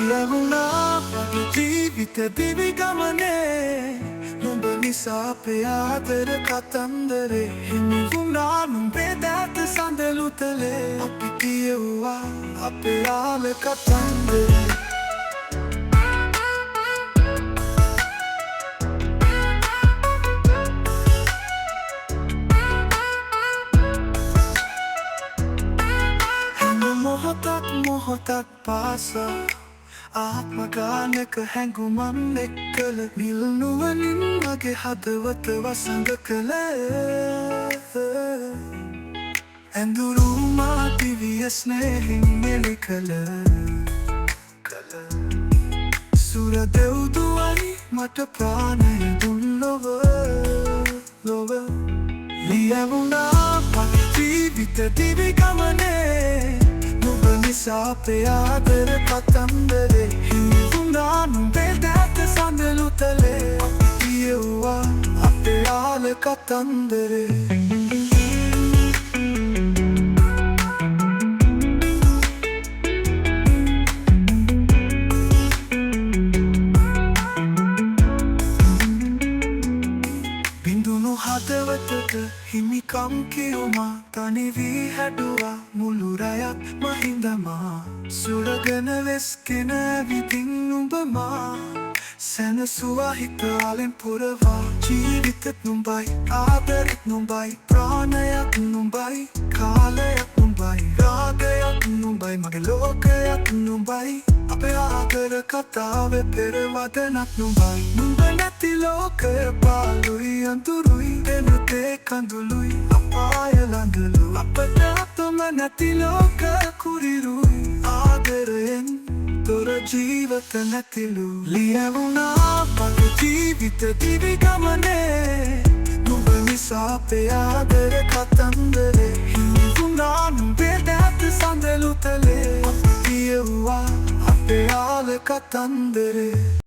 ලියවුණා ජීවිත දිවි ගමනේ නුඹ නිසා අපේ ආදර කතන්දරේ හිමි වුණා නුඹේ දැත සඳලුතලේ අපි කියවුවා අපේ ආල කතන්දරේ මොහොතක් පාසා ආත්ම ගානක හැඟුමන් එක්කල නිල් නුවණින් මගේ හදවත වසඟ කළේ ඇඳුරු මා දිව්‍ය ස්නේහින් මෙලි කළ සුර දෙව්දුවයි මට ප්‍රාණය දුන් ලොව ලියවුණා මගේ ජීවිත දිවි ගමනේ අපේ ආදර කතන්දරේ හිමි වුණා නුඹේ දැත සඳලුතලේ අපි කියවුවා අපේ ආල කතන්දරේ හදවතට හිමිකම් කියුමා තනි වී හැඩුවා මුළු රැයක් මහින්දමා සුරගෙන වෙස්ගෙන ඇවිදින් නුඹමා සැනසුවා හිත ආලෙන් පුරවා ජීවිතෙත් නුඹයි ආදරෙත් නුඹයි ප්‍රාණයක් නුඹයි කාලයක් නුඹයි රාගයක් නුඹයි මගේ ලෝකයක් නුඹයි අපේ ආදර කතාවේ පෙරවදනක් නුඹයි නුඹ නැති ලෝකය පාළුයි අඳුරුයි එනතේ කඳුළුයි අපාය ළඟලු අපට අතම නැති ලෝක කුරිරුයි ආදරයෙන් තොර ජීවිත නැතිලු ලියවුණා මගේ ජීවිත දිවි ගමනේ නුඹ නිසා අපේ ආදර කතන්දරේ හිමි වුණා නුඹේ දැත සඳලුතලේ අපි කියවුවා අපේ ආල කතන්දරේ